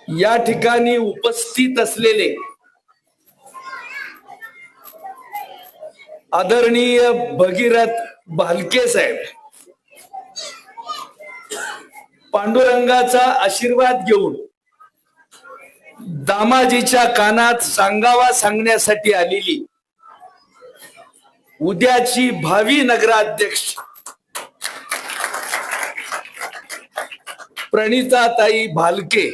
या ठिकाणी उपस्थित असलेले आदरणीय भगीरथ भालके साहेब, पांडुरंगाचा आशीर्वाद घेऊन दामाजीच्या कानात सांगावा सांगण्यासाठी आलेली उद्याची भावी नगराध्यक्ष प्रणिताताई भालके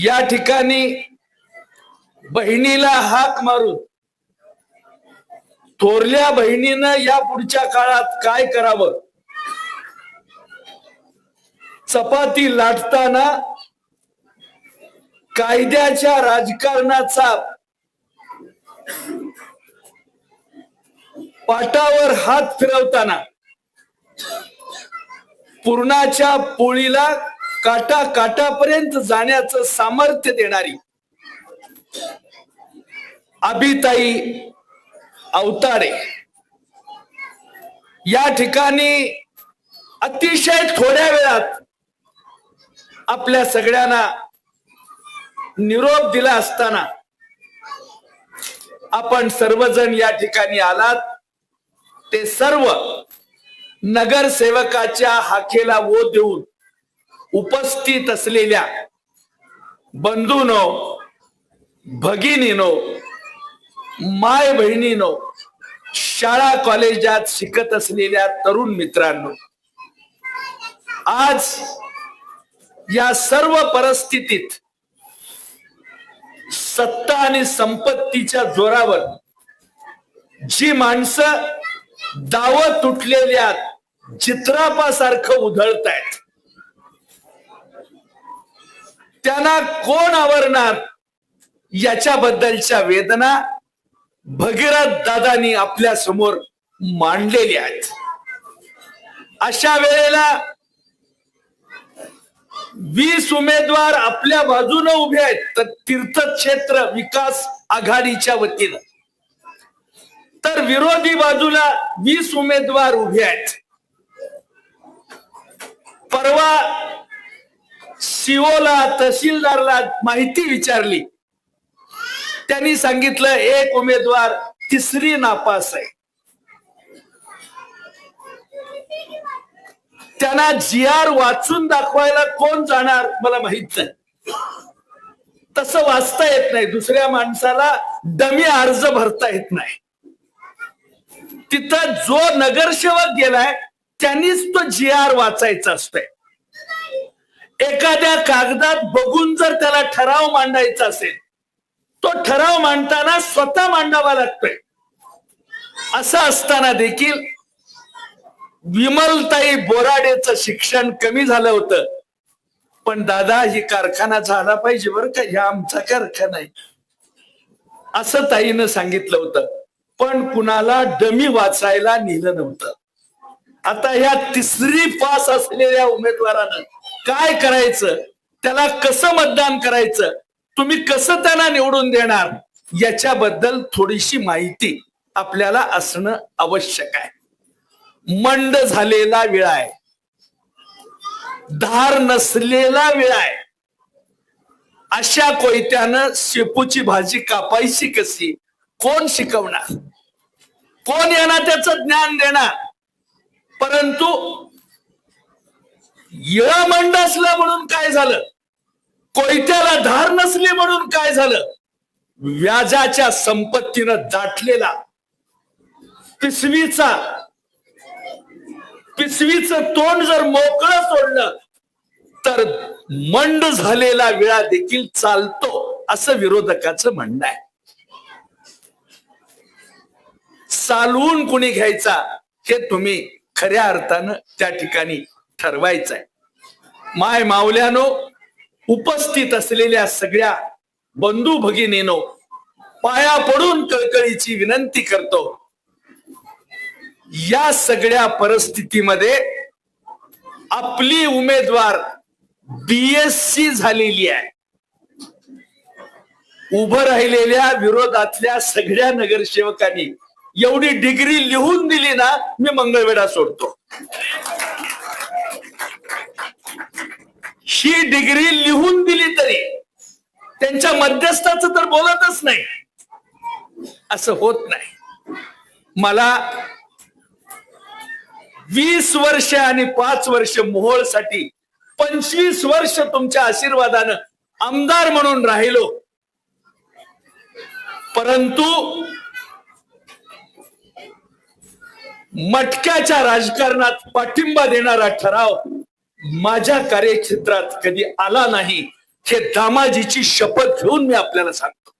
या ठिकाणी बहिणीला हाक मारून थोरल्या बहिणीनं या पुढच्या काळात काय करावं, चपाती लाटताना कायद्याच्या राजकारणाचा पाटावर हात फिरवताना पूर्णाच्या पोळीला काटा काटापर्यंत जाण्याचं सामर्थ्य देणारी आबिताई अवताडे या ठिकाणी अतिशय थोड्या वेळात आपल्या सगळ्यांना निरोप दिला असताना आपण सर्वजण या ठिकाणी आलात, ते सर्व नगरसेवकाच्या हाकेला वो देऊन उपस्थित असलेल्या बंधूंनो, भगिनीनो, माय बहिणीनो, शाळा कॉलेजात शिकत असलेल्या तरुण मित्रांनो, आज या सर्व परिस्थितीत सत्ता आणि संपत्तीच्या जोरावर जी माणसं दावत तुटलेल्या चित्रापासारखं उधळतायत, त्यांना कोण आवरणार याच्याबद्दलच्या वेदना भगीरथ दादांनी आपल्या समोर मांडलेल्या आहेत. अशा वेळेला 20 उमेदवार आपल्या बाजूने उभे आहेत, तर तीर्थक्षेत्र विकास आघाडीच्या वतीनं, तर विरोधी बाजूला 20 उमेदवार उभे आहेत. परवा सीओला, तहसीलदारला माहिती विचारली, त्यांनी सांगितलं एक उमेदवार तिसरी नापास आहे. त्यांना GR वाचून दाखवायला कोण जाणार मला माहित नाही. तसं वाचता येत नाही, दुसऱ्या माणसाला डमी अर्ज भरता येत नाही. तिथं जो नगरसेवक गेलाय त्यांनीच तो GR वाचायचा असतोय. एखाद्या कागदात बघून जर त्याला ठराव मांडायचा असेल, तो ठराव मांडताना स्वतः मांडावा लागतोय. असं असताना देखील विमलताई बोराडेचं शिक्षण कमी झालं होतं, पण दादा ही कारखाना झाला पाहिजे बरं का, ह्या आमचा कारखाना आहे असं ताईनं सांगितलं होतं, पण कुणाला डमी वाचायला नेलं नव्हतं. आता ह्या तिसरी पास असलेल्या उमेदवारानं काय करायचं, त्याला कसं मतदान करायचं, तुम्ही कसं त्यांना निवडून देणार, याच्याबद्दल थोडीशी माहिती आपल्याला असणं आवश्यक आहे. मंड झालेला विळा आहे, धार नसलेला विळा आहे. अशा कोयत्यानं शेपूची भाजी कापायची कशी कोण शिकवणार, कोण यांना त्याचं ज्ञान देणार. परंतु येळा मंड असला म्हणून काय झालं, कोयत्याला धार नसली म्हणून काय झालं, व्याजाच्या संपत्तीनं दाटलेला पिशवीचं तोंड जर मोकळं सोडलं तर मंड झालेला विळा देखील चालतो, असं विरोधकाचं म्हणणं आहे. चालवून कुणी घ्यायचा हे तुम्ही खऱ्या अर्थानं त्या ठिकाणी ठरवायचं आहे. माय मावल्यानो, उपस्थित असलेल्या सगळ्या बंधू भगिनीनो, पाया पडून कळकळीची विनंती करतो, या सगळ्या परिस्थितीमध्ये आपली उमेदवार BSc झालेली आहे. उभं राहिलेल्या विरोधातल्या सगळ्या नगरसेवकांनी एवढी डिग्री लिहून दिली ना, मी मंगळवेढा सोडतो. ही डिग्री लिहून दिली तरी त्यांच्या मध्यस्थाचं तर बोलतच नाही. असं होत नाही. मला 20 वर्ष आणि 5 वर्ष मोहोळसाठी 25 वर्ष तुमच्या आशीर्वादानं आमदार म्हणून राहिलो. परंतु मटक्याच्या राजकारणात पाठिंबा देणारा ठराव माझ्या कार्यक्षेत्रात कधी आला नाही. हे दामाजीची शपथ घेऊन मी आपल्याला सांगतो.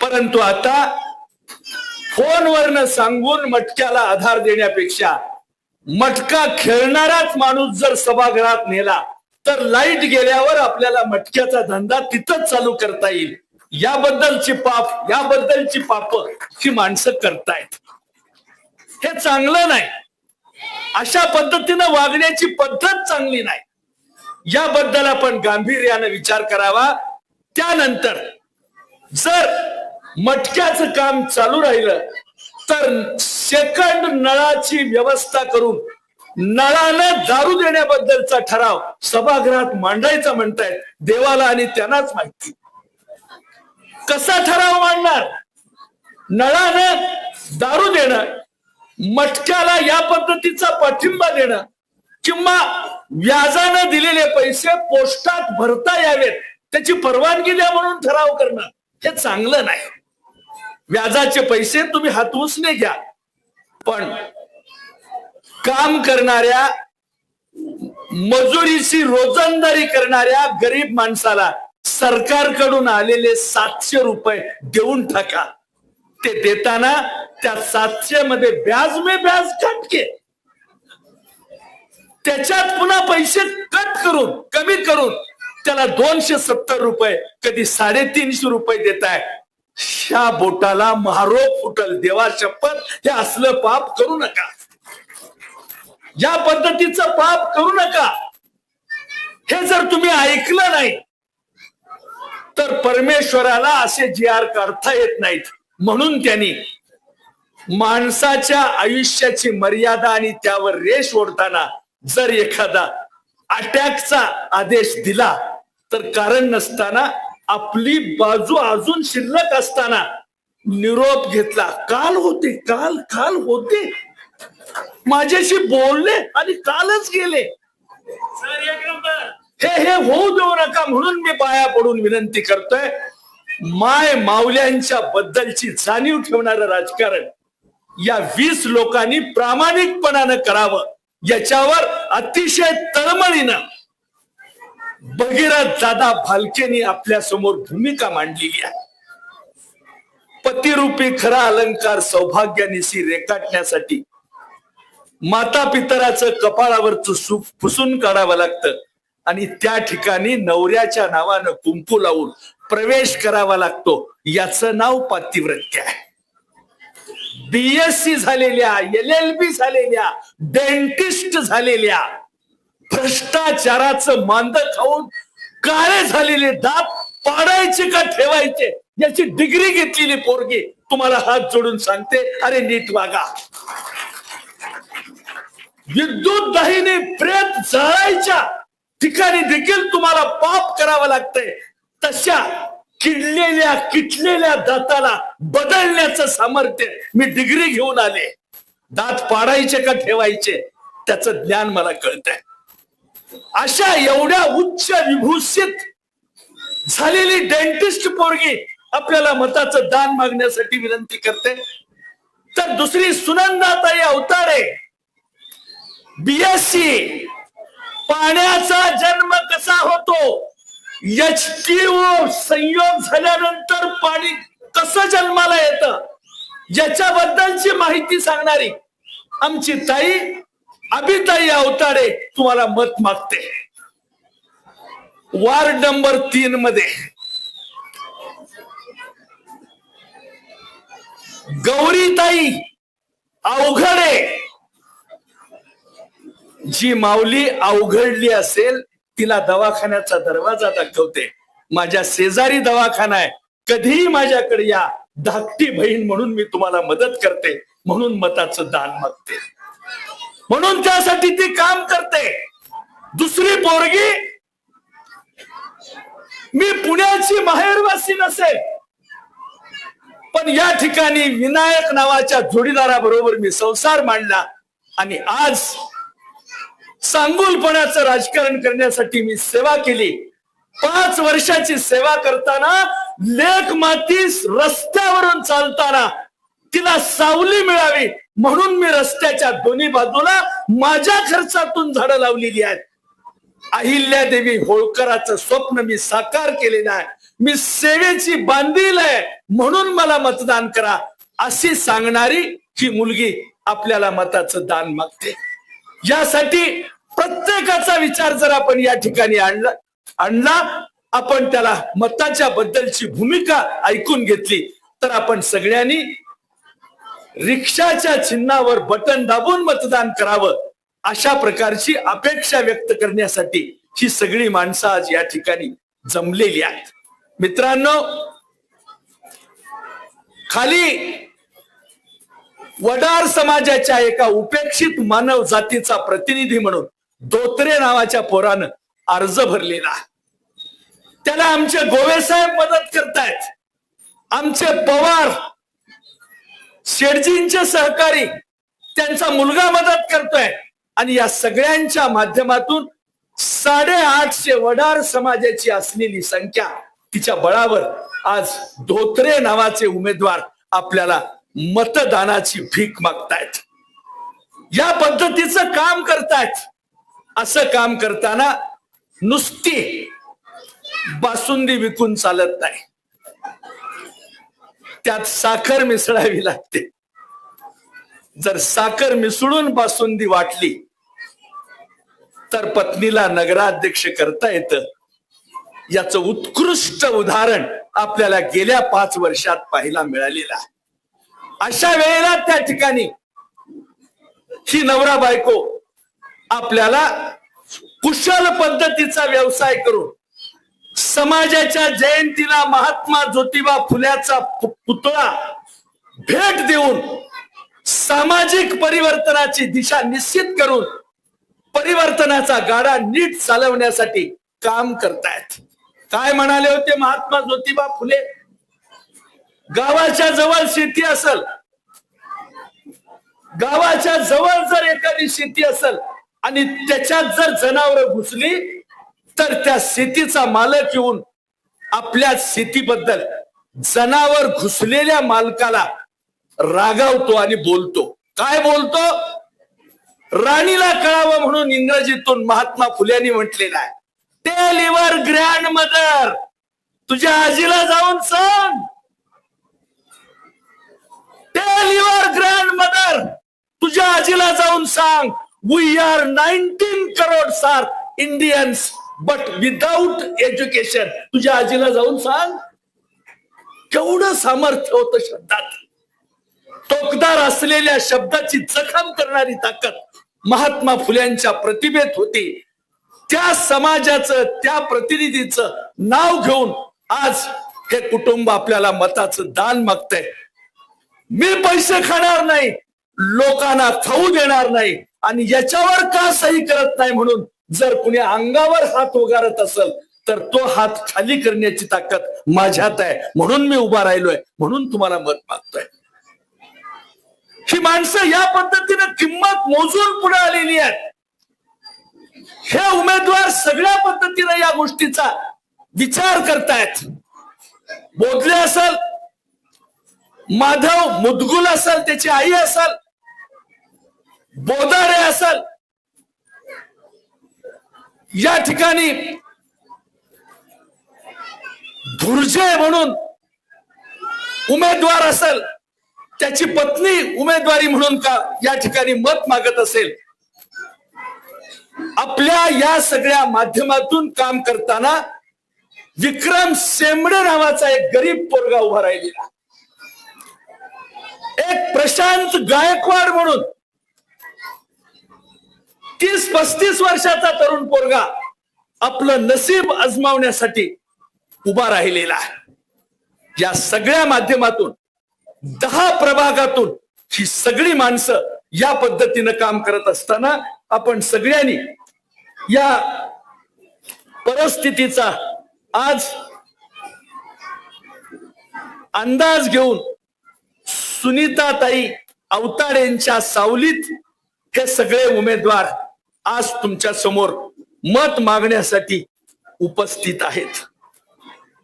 परंतु आता फोनवरनं सांगून मटक्याला आधार देण्यापेक्षा मटका खेळणाराच माणूस जर सभागृहात नेला तर लाईट गेल्यावर आपल्याला मटक्याचा धंदा तिथंच चालू करता येईल. याबद्दलची पाप ही माणसं करतायत. हे चांगलं नाही. अशा पद्धतीनं वागण्याची पद्धत चांगली नाही. याबद्दल आपण गांभीर्यानं विचार करावा. त्यानंतर जर मटक्याचं काम चालू राहिलं तर सेकंड नळाची व्यवस्था करून नळानं दारू देण्याबद्दलचा ठराव सभागृहात मांडायचा म्हणतायत. देवाला आणि त्यांनाच माहिती कसा ठराव मांडणार. नळानं दारू देणं, मटक्याला या पद्धतीचा पाठिंबा देणं किंवा व्याजानं दिलेले पैसे पोस्टात भरता यावेत त्याची परवानगी द्या म्हणून ठराव करणं हे चांगलं नाही. व्याजाचे पैसे तुम्ही हातउसने घ्या, पण काम करणाऱ्या, मजुरीची रोजंदारी करणाऱ्या गरीब माणसाला सरकारकडून आलेले 700 रुपये देऊन टाका. ते देताना त्या 700 मध्ये ब्याज काट के त्याच्यात पुन्हा पैसे कमी करून त्याला 270 रुपये कधी 350 रुपये देताय. ह्या बोटाला महारोग फुटल. देवा शपथ हे असलं पाप करू नका. या पद्धतीचं पाप करू नका. हे जर तुम्ही ऐकलं नाही तर परमेश्वराला असे GR काढता येत नाहीत. म्हणून त्यांनी माणसाच्या आयुष्याची मर्यादा आणि त्यावर रेष ओढताना जर एखादा अटॅकचा आदेश दिला तर कारण नसताना आपली बाजू अजून शिल्लक असताना निरोप घेतला. काल होते माझ्याशी बोलले आणि कालच गेले. हे होऊ देऊ नका. म्हणून मी पाया पडून विनंती करतोय, माय मावल्यांच्या बद्दलची जाणीव ठेवणारं राजकारण या 20 लोकांनी प्रामाणिकपणानं करावं. याच्यावर अतिशय तळमळीनं भगीरथ दादा भालकेंनी आपल्या समोर भूमिका मांडलेली आहे. पतिरूपी खरा अलंकार सौभाग्यानिशी रेखाटण्यासाठी माता पितराचं कपाळावरचं सुख पुसून काढावं लागतं आणि त्या ठिकाणी नवऱ्याच्या नावानं कुंकू लावून प्रवेश करावा लागतो. याचं नाव पातिव्रत्य आहे. BSc झालेल्या, LLB झालेल्या, डेंटिस्ट झालेल्या, भ्रष्टाचाराचं मांद खाऊन काळे झालेले दात पाडायचे का ठेवायचे याची डिग्री घेतलेली पोरगी तुम्हाला हात जोडून सांगते, अरे नीट वागा. विद्युत दाहिनी प्रेत जाळायच्या ठिकाणी देखील तुम्हाला पाप करावं लागतंय. तशा किटलेल्या दाताला बदलण्याचं सामर्थ्य मी डिग्री घेऊन आले. दात पाडायचे का ठेवायचे त्याचं ज्ञान मला कळतंय. अशा एवढ्या उच्च विभूषित झालेली डेंटिस्ट पोरगी आपल्याला मताचं दान मागण्यासाठी विनंती करते. तर दुसरी सुनंदाताई अवतारे, BSc, पाण्याचा जन्म कसा होतो, HTO संयोग झाल्यानंतर पाणी कसं जन्माला येतं याच्याबद्दलची माहिती सांगणारी आमची ताई अभिताई अवतारे तुम्हाला मत मागते. वार्ड नंबर 3 मध्ये गौरीताई अवघडे, जी माऊली अवघडली असेल तिला दवाखान्याचा दरवाजा दाखवते. माझ्या शेजारी दवाखाना आहे, कधीही माझ्याकडे या, धाकटी बहीण म्हणून मी तुम्हाला मदत करते, म्हणून मताचं दान मागते, म्हणून त्यासाठी ती काम करते. दुसरी पोरगी, मी पुण्याची माहेरवासी नसेल, पण या ठिकाणी विनायक नावाच्या जोडीदाराबरोबर मी संसार मांडला आणि आज सांगुलपणाचं राजकारण करण्यासाठी मी सेवा केली. 5 वर्षाची सेवा करताना लेक मातीस रस्त्यावरून चालताना तिला सावली मिळावी म्हणून मी रस्त्याच्या दोन्ही बाजूला माझ्या खर्चातून झाडं लावलेली आहेत. अहिल्यादेवी होळकराचं स्वप्न मी साकार केलेलं आहे. मी सेवेची बांधील आहे म्हणून मला मतदान करा अशी सांगणारी ही मुलगी आपल्याला मताचं दान मागते. यासाठी प्रत्येकाचा विचार जर आपण या ठिकाणी आणला आपण त्याला मताच्या बद्दलची भूमिका ऐकून घेतली तर आपण सगळ्यांनी रिक्षाच्या चिन्हावर बटन दाबून मतदान करावं अशा प्रकारची अपेक्षा व्यक्त करण्यासाठी ही सगळी माणसं आज या ठिकाणी जमलेली आहेत. मित्रांनो, खाली वडार समाजाच्या एका उपेक्षित मानव जातीचा प्रतिनिधी म्हणून धोत्रे नावाच्या पोरानं अर्ज भरलेला. त्याला आमचे गोवेसाहेब मदत करतायत, आमचे पवार शेडजींचे सहकारी त्यांचा मुलगा मदत करतोय आणि या सगळ्यांच्या माध्यमातून 850 वडार समाजाची असलेली संख्या तिच्या बळावर आज धोत्रे नावाचे उमेदवार आपल्याला मतदानाची भीक मागतायत. या पद्धतीचं काम करतायत. असं काम करताना नुसती बासुंदी विकून चालत नाही, त्यात साखर मिसळावी लागते. जर साखर मिसळून बासुंदी वाटली तर पत्नीला नगराध्यक्ष करता येतं. याचं उत्कृष्ट उदाहरण आपल्याला गेल्या 5 वर्षात पाहायला मिळालेलं आहे. अशा वेळेला त्या ठिकाणी ही नवरा बायको आपल्याला कुशल पद्धतीचा व्यवसाय करून समाजाच्या जयंतीला महात्मा ज्योतिबा फुल्याचा पुतळा भेट देऊन सामाजिक परिवर्तनाची दिशा निश्चित करून परिवर्तनाचा गाडा नीट चालवण्यासाठी काम करतायत. काय म्हणाले होते महात्मा ज्योतिबा फुले? गावाच्या जवळ शेती असेल, गावाच्या जवळ जर एखादी शेती असेल आणि त्याच्यात जर जनावरं घुसली तर त्या शेतीचा मालक येऊन आपल्या शेतीबद्दल जनावर घुसलेल्या मालकाला रागावतो आणि बोलतो. काय बोलतो? राणीला कळावं म्हणून इंग्रजीतून महात्मा फुल्यांनी म्हटलेलं आहे, टेल युअर ग्रँड मदर, तुझ्या आजीला जाऊन सांग. टेल युअर ग्रँड मदर, तुझ्या आजीला जाऊन सांग, we are 19 crores are Indians but without education. तुझ्या आजीला जाऊन सांग. केवढं सामर्थ्य होतं शब्दात. टोकदार असलेल्या शब्दाची जखम करणारी ताकद महात्मा फुल्यांच्या प्रतिभेत होती. त्या समाजाचं, त्या प्रतिनिधीचं नाव घेऊन आज हे कुटुंब आपल्याला मताचं दान मागतंय. मी पैसे खाणार नाही, लोकांना खाऊ देणार नाही आणि याच्यावर का सही करत नाही म्हणून जर कुणी अंगावर हात उगारत असेल तर तो हात खाली करण्याची ताकद माझ्यात आहे. म्हणून मी उभा राहिलोय, म्हणून तुम्हाला मत मागतोय. ही माणसं या पद्धतीने किंमत मोजून पुढे आलेली आहेत. हे उमेदवार सगळ्या पद्धतीने या गोष्टीचा विचार करतायत. बोधले असेल, माधव मुदगुल असेल, त्याची आई असेल, बोदारे असेल, या ठिकाणी धुर्जे म्हणून उमेदवार असेल, त्याची पत्नी उमेदवारी म्हणून का या ठिकाणी मत मागत असेल. आपल्या या सगळ्या माध्यमातून काम करताना विक्रम शेंबडे नावाचा एक गरीब पोरगा उभा राहिलेला, एक प्रशांत गायकवाड म्हणून 30-35 वर्षाचा तरुण पोरगा आपलं नसीब आजमावण्यासाठी उभा राहिलेला आहे. या सगळ्या माध्यमातून 10 प्रभागातून ही सगळी माणसं या पद्धतीनं काम करत असताना आपण सगळ्यांनी या परिस्थितीचा आज अंदाज घेऊन सुनीताताई अवताडेंच्या सावलीत हे सगळे उमेदवार आज तुमच्या समोर मत मागण्यासाठी उपस्थित आहेत.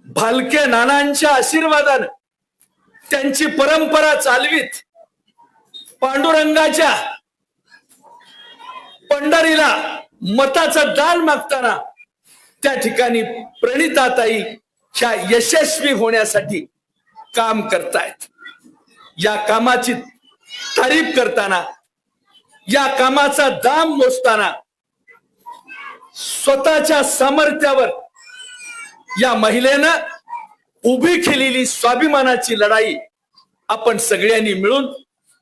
भालके नानांच्या आशीर्वादानं त्यांची परंपरा चालवीत पांडुरंगाच्या पंढरीला मताचं दान मागताना त्या ठिकाणी प्रणिताताई च्या यशस्वी होण्यासाठी काम करतायत. या कामाची तारीफ करताना, या कामाचा दाम मोजताना स्वतःच्या सामर्थ्यावर या महिलेनं उभी केलेली स्वाभिमानाची लढाई आपण सगळ्यांनी मिळून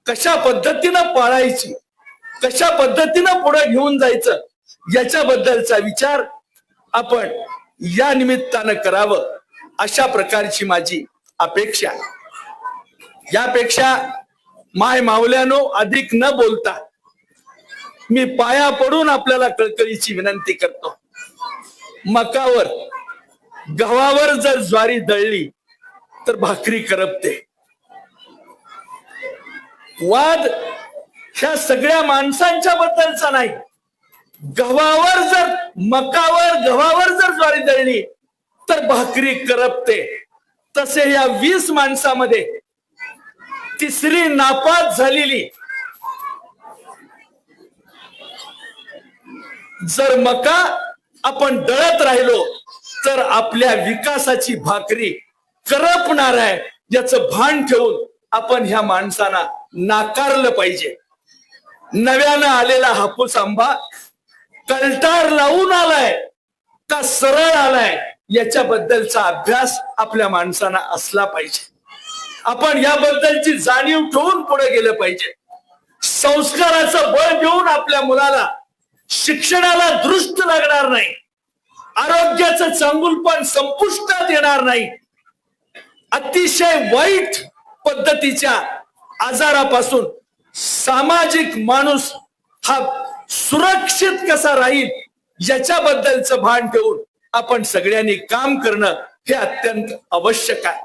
कशा पद्धतीनं पाळायची, कशा पद्धतीनं पुढे घेऊन जायचं याच्याबद्दलचा विचार आपण या निमित्तानं करावं अशा प्रकारची माझी अपेक्षा. यापेक्षा माय मावल्यानो अधिक न बोलता मी पाया पडून आपल्याला कळकळीची विनंती करतो. मकावर गव्हावर जर ज्वारी दळली तर भाकरी करपते. वाद ह्या सगळ्या माणसांच्या बद्दलचा नाही. गव्हावर जर गव्हावर जर ज्वारी दळली तर भाकरी करपते. तसे या 20 माणसामध्ये तिसरी नापास झालेली जर मका आपण दळत राहिलो तर आपल्या विकासाची भाकरी करपणार आहे याचं भान ठेवून आपण ह्या माणसांना नाकारलं पाहिजे. नव्यानं आलेला हापूस आंबा कलटार लावून आलाय का सरळ आलाय याच्याबद्दलचा अभ्यास आपल्या माणसांना असला पाहिजे. आपण याबद्दलची जाणीव ठेवून पुढे गेलं पाहिजे. संस्काराचं बळ देऊन आपल्या मुलाला शिक्षणाला दृष्ट लागणार नाही, आरोग्याचं चांगुलपण संपुष्टात येणार नाही, अतिशय वाईट पद्धतीच्या आजारापासून सामाजिक माणूस हा सुरक्षित कसा राहील याच्याबद्दलचं भान ठेवून आपण सगळ्यांनी काम करणं हे अत्यंत आवश्यक आहे.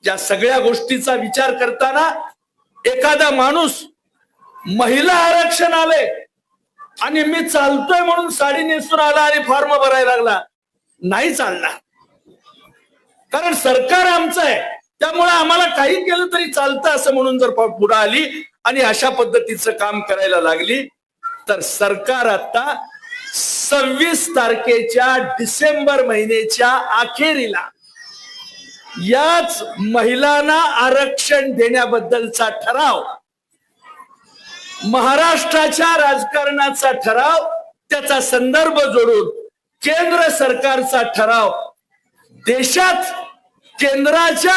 या सगळ्या गोष्टीचा विचार करताना एखादा माणूस महिला आरक्षण आले आणि मी चालतोय म्हणून साडी नेसून आला आणि फॉर्म भरायला लागला, नाही चालणार. कारण सरकार आमचं आहे, त्यामुळे आम्हाला काही केलं तरी चालतं असं म्हणून जर पुढे आली आणि अशा पद्धतीचं काम करायला लागली तर सरकार आता 26 तारखेच्या डिसेंबर महिन्याच्या अखेरीला याच महिलांना आरक्षण देण्याबद्दलचा ठराव, महाराष्ट्राच्या राजकारणाचा ठराव, त्याचा संदर्भ जोडून केंद्र सरकारचा ठराव देशात केंद्राच्या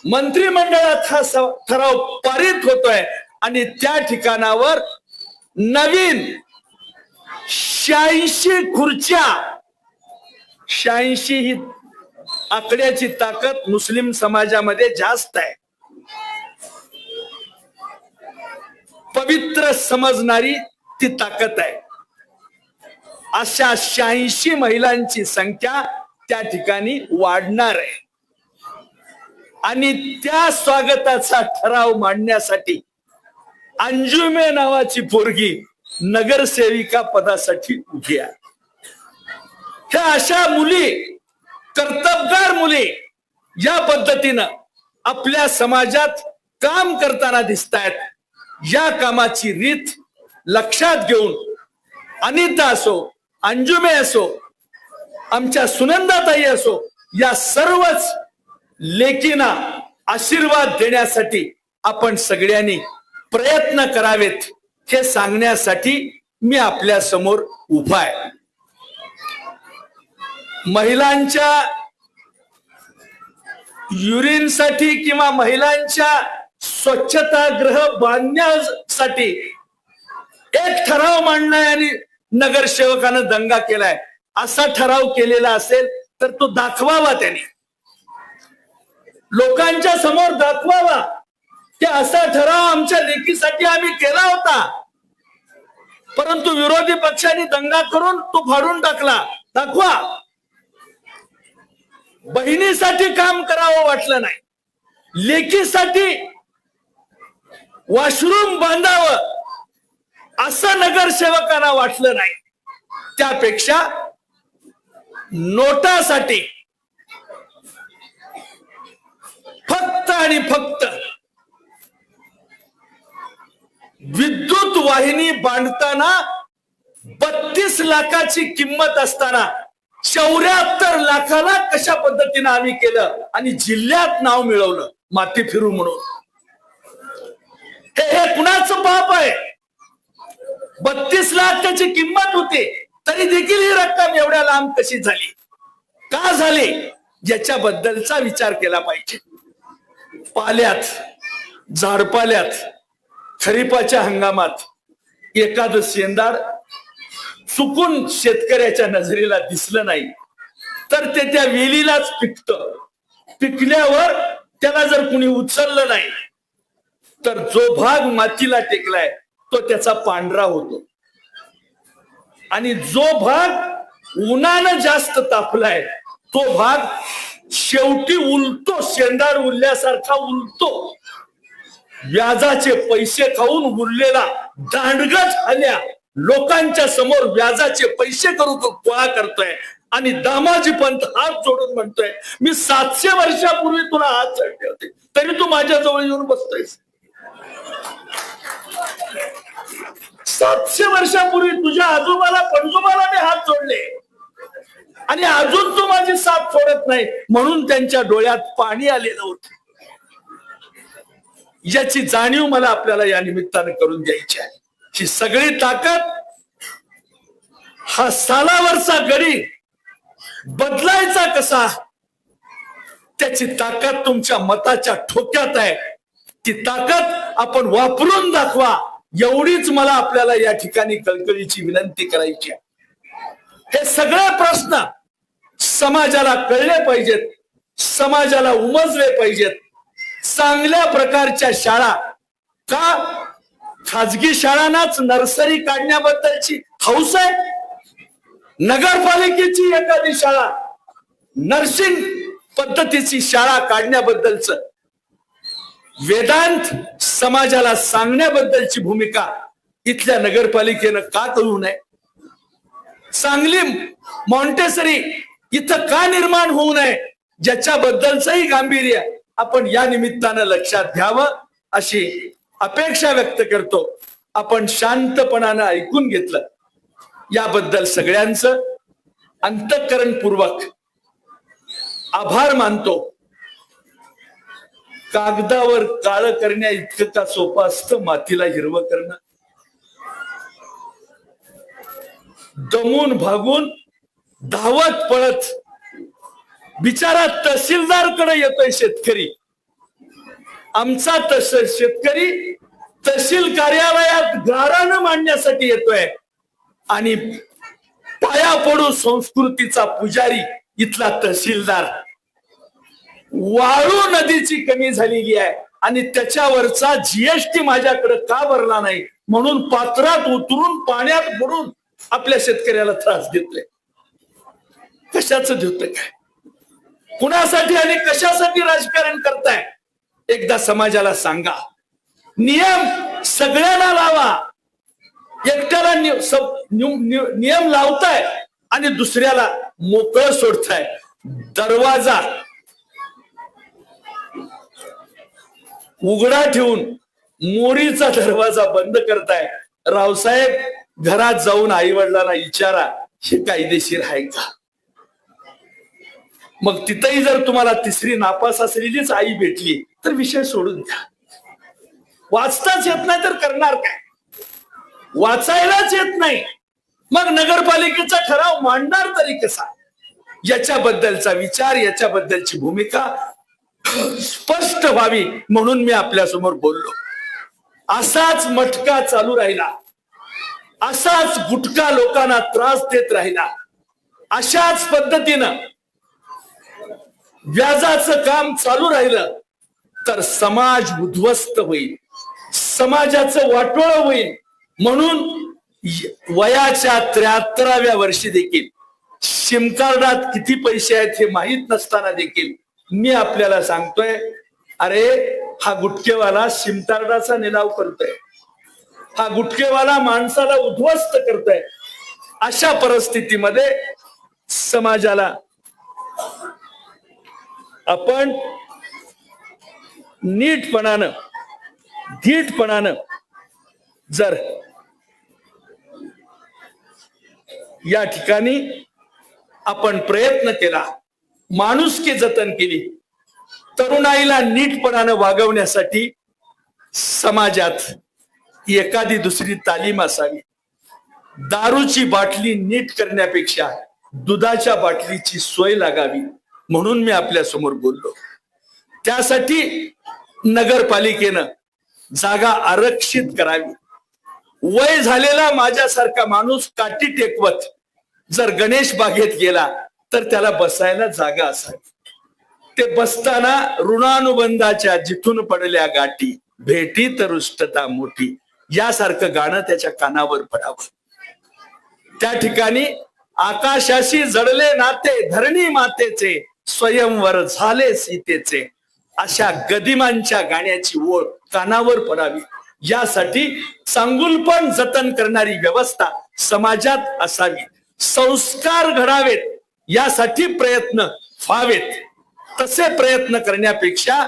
मंत्रिमंडळात हा ठराव पारित होतोय आणि त्या ठिकाणावर नवीन 86 खुर्च्या, 86 ही आकड्याची ताकद मुस्लिम समाजामध्ये जास्त आहे. पवित्र समजणारी ती ताकद आहे. अशा 86 महिलांची संख्या त्या ठिकाणी वाढणार आहे आणि त्या स्वागताचा ठराव मांडण्यासाठी अंजुमे नावाची पोरगी नगरसेविका पदासाठी उभी आहे. ह्या अशा मुली, कर्तबगार मुली या पद्धतीनं आपल्या समाजात काम करताना दिसत आहेत. या कामाची रीत लक्षात घेऊन अनिता असो, अंजुमे असो, आमच्या सुनंदाताई असो, या सर्वच लेकींना आशीर्वाद देण्यासाठी आपण सगळ्यांनी प्रयत्न करावेत हे सांगण्यासाठी मी आपल्या समोर उभा आहे. महिलांच्या युरिनसाठी किंवा महिलांच्या स्वच्छतागृह बांधण्यासाठी एक ठराव मांडलाय आणि नगरसेवकानं दंगा केलाय. असा ठराव केलेला असेल तर तो दाखवावा, त्याने लोकांच्या समोर दाखवावा की असा ठराव आमच्या लेकीसाठी आम्ही केला होता. परंतु विरोधी पक्षांनी दंगा करून तो फाडून टाकला. दाखवा. बहिणीसाठी काम करावं वाटलं नाही, लेकीसाठी वॉशरूम बांधावं असं नगरसेवकांना वाटलं नाही. त्यापेक्षा नोटासाठी फक्त आणि फक्त विद्युत वाहिनी बांधताना 32 लाखाची किंमत असताना 74 लाखाला कशा पद्धतीने आम्ही केलं आणि जिल्ह्यात नाव मिळवलं माती फिरू म्हणून. हे कुणाचं पाप आहे? 32 लाख त्याची किंमत होती, तरी देखील ही रक्कम एवढ्या लांब कशी झाली, का झाली, याच्याबद्दलचा विचार केला पाहिजे. पाल्यात, झाडपाल्यात खरीपाच्या हंगामात एखादं शेंदाड चुकून शेतकऱ्याच्या नजरेला दिसलं नाही तर ते त्या वेलीलाच पिकतं. पिकल्यावर त्याला जर कुणी उचललं नाही तर जो भाग मातीला टेकलाय तो त्याचा पांढरा होतो आणि जो भाग उन्हानं जास्त तापलाय तो भाग शेवटी उलतो, शेंदाड उरल्यासारखा उलतो. व्याजाचे पैसे खाऊन उरलेला दांडगच आल्या लोकांच्या समोर व्याजाचे पैसे करू गोळा करतोय आणि दामाजी पंत हात जोडून म्हणतोय, मी 700 वर्षापूर्वी तुला हात जोडले होते तरी तू माझ्या जवळ येऊन बसतोयस. 700 वर्षापूर्वी तुझ्या आजोबाला पणजोबाला मी हात जोडले आणि अजून तू माझी साथ सोडत नाही, म्हणून त्यांच्या डोळ्यात पाणी आलेलं होतं. याची जाणीव मला आपल्याला या निमित्तानं करून द्यायची आहे. ही सगळी ताकद हा सालावरचा गडी बदलायचा कसा, त्याची ताकद तुमच्या मताच्या ठोक्यात आहे. ती ताकद आपण वापरून दाखवा, एवढीच मला आपल्याला या ठिकाणी कळकळीची विनंती करायची आहे. हे सगळे प्रश्न समाजाला कळले पाहिजेत, समाजाला उमजले पाहिजेत. चांगल्या प्रकारच्या शाळा, का खाजगी शाळांनाच नर्सरी काढण्याबद्दलची हौस आहे? नगरपालिकेची एखादी शाळा नर्सिंग पद्धतीची शाळा काढण्याबद्दलच वेदांत समाजाला सांगण्याबद्दलची भूमिका इथल्या नगरपालिकेनं का करू नये? चांगली मॉन्टेसरी इथं का निर्माण होऊ नये, ज्याच्याबद्दलचंही गांभीर्य आपण या निमित्तानं लक्षात घ्यावं अशी अपेक्षा व्यक्त करतो. आपण शांतपणानं ऐकून घेतलं याबद्दल सगळ्यांचं अंतःकरणपूर्वक आभार मानतो. कागदावर काळं करण्या इतकं का सोपं असतं मातीला हिरवं करणं? दमून भागून धावत पळत बिचारा तहसीलदारकडे येतोय शेतकरी. आमचा शेतकरी तहसील कार्यालयात गाराणं मांडण्यासाठी येतोय आणि पाया पडू संस्कृतीचा पुजारी इथला तहसीलदार. वाळू नदीची कमी झालेली आहे आणि त्याच्यावरचा जीएसटी माझ्याकडे का भरला नाही म्हणून पात्रात उतरून पाण्यात बुडून आपल्या शेतकऱ्याला त्रास देतोय. कशाचं देतोय काय, कुणासाठी आणि कशासाठी राजकारण करताय? एकदा समाजाला सांगा. नियम सगळ्यांना लावा, एकट्याला नियम लावताय आणि दुसऱ्याला मोकळं सोडताय. दरवाजा उघडा ठेवून मोरीचा दरवाजा बंद करताय. रावसाहेब घरात जाऊन आई वडिलांना विचारा, हे कायदेशीर आहे का? मग तिथंही जर तुम्हाला तिसरी नापास असलेलीच आई भेटली तर विषय सोडून द्या. वाचताच येत नाही तर करणार काय? वाचायलाच येत नाही मग नगरपालिकेचा ठराव मांडणार तरी कसा? याच्याबद्दलचा विचार, याच्याबद्दलची भूमिका स्पष्ट व्हावी म्हणून मी आपल्या समोर बोललो. असाच मटका चालू राहिला, असाच गुटखा लोकांना त्रास देत राहिला, अशाच पद्धतीनं व्याजाचं काम चालू राहिलं तर समाज उद्ध्वस्त होईल, समाजाचं वाटोळं होईल. म्हणून वयाच्या 73व्या वर्षी देखील सिम कार्डात किती पैसे आहेत हे माहीत नसताना देखील मी आपल्याला सांगतोय, अरे हा गुटखेवाला सिम कार्डाचा निलाव करतोय, हा गुटखेवाला माणसाला उद्ध्वस्त करतोय. अशा परिस्थितीमध्ये समाजाला आपण नीटपणानं धीटपणानं जर या ठिकाणी आपण प्रयत्न केला, माणुसकी जतन केली, तरुणाईला नीटपणानं वागवण्यासाठी समाजात एखादी दुसरी तालीम असावी. दारूची बाटली नीट करण्यापेक्षा दुधाच्या बाटलीची सोय लागावी म्हणून मी आपल्या समोर बोललो. त्यासाठी नगरपालिकेनं जागा आरक्षित करावी. वय झालेला माझ्यासारखा माणूस काठी टेकवत जर गणेश बागेत गेला तर त्याला बसायला जागा असावी. ते बसताना ऋणानुबंधाच्या जिथून पडल्या गाठी, भेटी तर उष्टता मोठी, यासारखं गाणं त्याच्या कानावर पडावं. त्या ठिकाणी आकाशाशी जडले नाते धरणी मातेचे, स्वयंवर झाले सीतेचे, अशा गदिमांच्या गाण्याची ओळ कानावर पडावी. यासाठी चांगुलपण जतन करणारी व्यवस्था समाजात असावी. संस्कार घडावेत यासाठी प्रयत्न व्हावेत. तसे प्रयत्न करण्यापेक्षा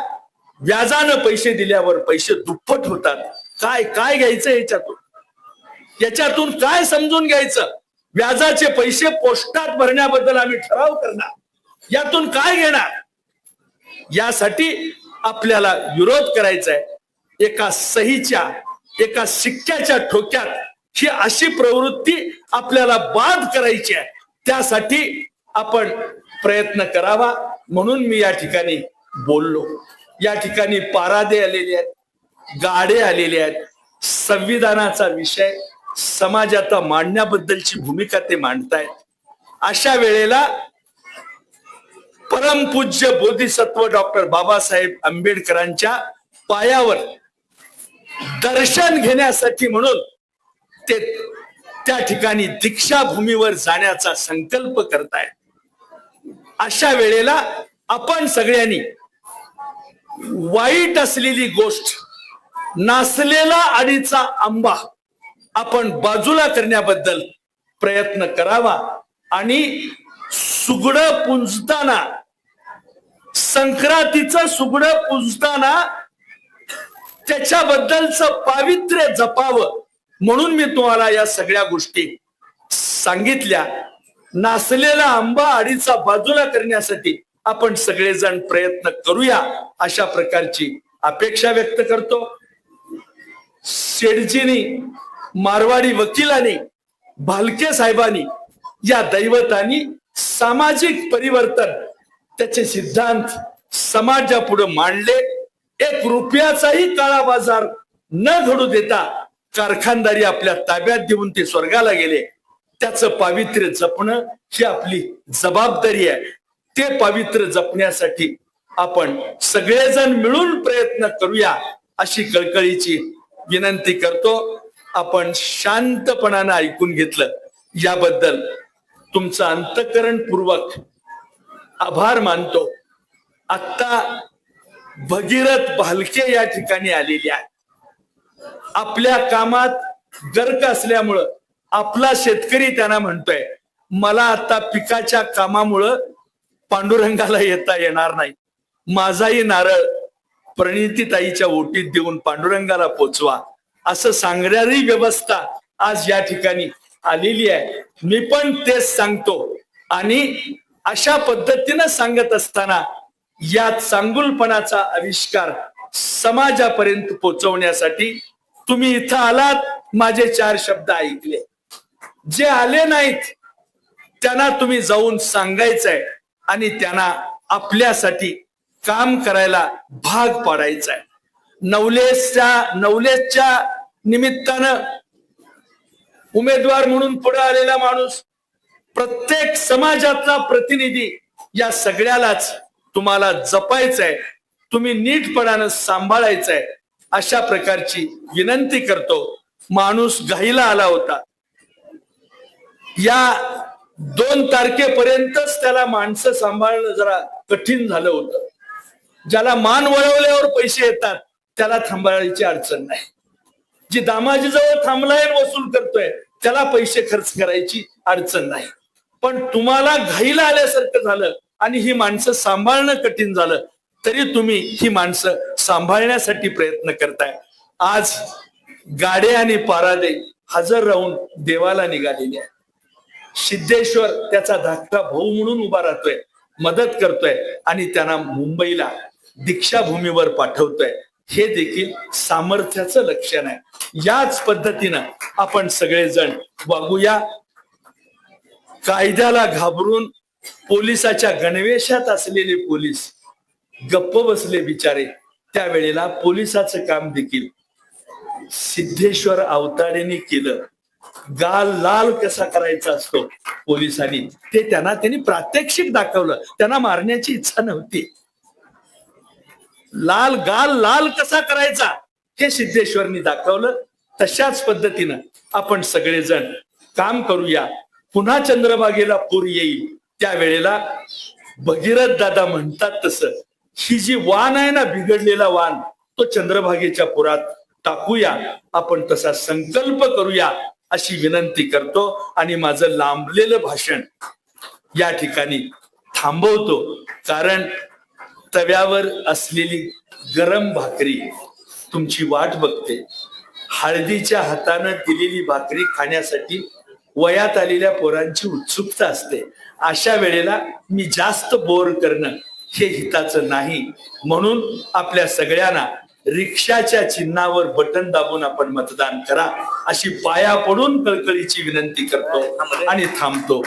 व्याजानं पैसे दिल्यावर पैसे दुप्पट होतात. काय काय घ्यायचं याच्यातून काय समजून घ्यायचं? व्याजाचे पैसे पोस्टात भरण्याबद्दल आम्ही ठराव करणार, यातून काय घेणार? यासाठी आपल्याला विरोध करायचा आहे. एका सहीच्या, एका सिक्क्याच्या ठोक्यात ही अशी प्रवृत्ती आपल्याला बाद करायची आहे. त्यासाठी आपण प्रयत्न करावा म्हणून मी या ठिकाणी बोललो. या ठिकाणी पारादे आलेले आहेत, गाडे आलेले आहेत. संविधानाचा विषय समाजात मांडण्याबद्दलची भूमिका ते मांडतायत. अशा वेळेला परमपूज्य बोधिसत्व डॉक्टर बाबासाहेब आंबेडकरांच्या पायावर दर्शन घेण्यासाठी म्हणून ते त्या ठिकाणी दीक्षाभूमीवर जाण्याचा संकल्प करतायत. अशा वेळेला आपण सगळ्यांनी वाईट असलेली गोष्ट, नासलेला आडीचा आंबा आपण बाजूला करण्याबद्दल प्रयत्न करावा. आणि सुगडं पुंजताना, संक्रांतीचं सुगडं पुंजताना त्याच्याबद्दलचं पावित्र्य जपावं म्हणून मी तुम्हाला या सगळ्या गोष्टी सांगितल्या. नासलेला आंबा आडीचा बाजूला करण्यासाठी आपण सगळेजण प्रयत्न करूया अशा प्रकारची अपेक्षा व्यक्त करतो. शेठजींनी, मारवाडी वकिलांनी, भालके साहेबांनी, या दैवतांनी सामाजिक परिवर्तन त्याचे सिद्धांत समाजापुढे मांडले. 1 रुपयाचाही काळा बाजार न घडू देता कारखानदारी आपल्या ताब्यात देऊन ते स्वर्गाला गेले. त्याचं पावित्र्य जपणं ही आपली जबाबदारी आहे. ते पावित्र्य जपण्यासाठी आपण सगळेजण मिळून प्रयत्न करूया अशी कळकळीची विनंती करतो. आपण शांतपणानं ऐकून घेतलं याबद्दल तुमचं अंतःकरणपूर्वक आभार मानतो. आता भगीरथ भालके या ठिकाणी आलेली आहे. आपल्या कामात गर्क असल्यामुळं आपला शेतकरी त्यांना म्हणतोय, मला आता पिकाच्या कामामुळं पांडुरंगाला येता येणार नाही, माझाही नारळ प्रणितीताईच्या ओटीत देऊन पांडुरंगाला पोचवा असं सांगणारी व्यवस्था आज या ठिकाणी आलेली आहे. मी पण तेच सांगतो. आणि अशा पद्धतीनं सांगत असताना या चांगुलपणाचा आविष्कार समाजापर्यंत पोहोचवण्यासाठी तुम्ही इथं आलात, माझे 4 शब्द ऐकले. जे आले नाहीत त्यांना तुम्ही जाऊन सांगायचंय आणि त्यांना आपल्यासाठी काम करायला भाग पाडायचंय. नवलेसच्या निमित्तानं उमेदवार म्हणून पुढे आलेला माणूस, प्रत्येक समाजातला प्रतिनिधी, या सगळ्यालाच तुम्हाला जपायचंय, तुम्ही नीटपणानं सांभाळायचंय अशा प्रकारची विनंती करतो. माणूस घाईला आला होता, या 2 तारखेपर्यंतच त्याला माणसं सांभाळणं जरा कठीण झालं होतं. ज्याला मान वळवल्यावर पैसे येतात त्याला थांबायची अडचण नाही. जी दामाजीजवळ थांबलाय वसूल करतोय त्याला पैसे खर्च करायची अडचण नाही. पण तुम्हाला घाईला आल्यासारखं झालं आणि ही माणसं सांभाळणं कठीण झालं, तरी तुम्ही ही माणसं सांभाळण्यासाठी प्रयत्न करताय. आज गाडे आणि पारादे हजर राहून देवाला निघालेली आहे. सिद्धेश्वर त्याचा धाकटा भाऊ म्हणून उभा राहतोय, मदत करतोय आणि त्यांना मुंबईला दीक्षाभूमीवर पाठवतोय. हे देखील सामर्थ्याचं लक्षण आहे. याच पद्धतीनं आपण सगळेजण वागूया. कायद्याला घाबरून पोलिसाच्या गणवेशात असलेले पोलीस गप्प बसले बिचारे. त्यावेळेला पोलिसाचं काम देखील सिद्धेश्वर आवताडेने केलं. गाल लाल कसा करायचा असतो पोलिसांनी ते त्यांनी प्रात्यक्षिक दाखवलं. त्यांना मारण्याची इच्छा नव्हती. गाल लाल कसा करायचा हे सिद्धेश्वरनी दाखवलं. तशाच पद्धतीनं आपण सगळेजण काम करूया. पुन्हा चंद्रभागेला पूर येईल त्यावेळेला भगीरथ दादा म्हणतात तसं ही जी वाण आहे ना, बिघडलेला वाण, तो चंद्रभागेच्या पुरात टाकूया. आपण तसा संकल्प करूया अशी विनंती करतो आणि माझं लांबलेलं भाषण या ठिकाणी थांबवतो. कारण तव्यावर असलेली गरम भाकरी तुमची वाट बघते. हळदीच्या हातानं दिलेली भाकरी खाण्यासाठी वयात आलेल्या पोरांची उत्सुकता असते. अशा वेळेला मी जास्त बोर करणं हे हिताचं नाही. म्हणून आपल्या सगळ्यांना रिक्षाच्या चिन्हावर बटन दाबून आपण मतदान करा अशी पाया पडून कळकळीची विनंती करतो आणि थांबतो.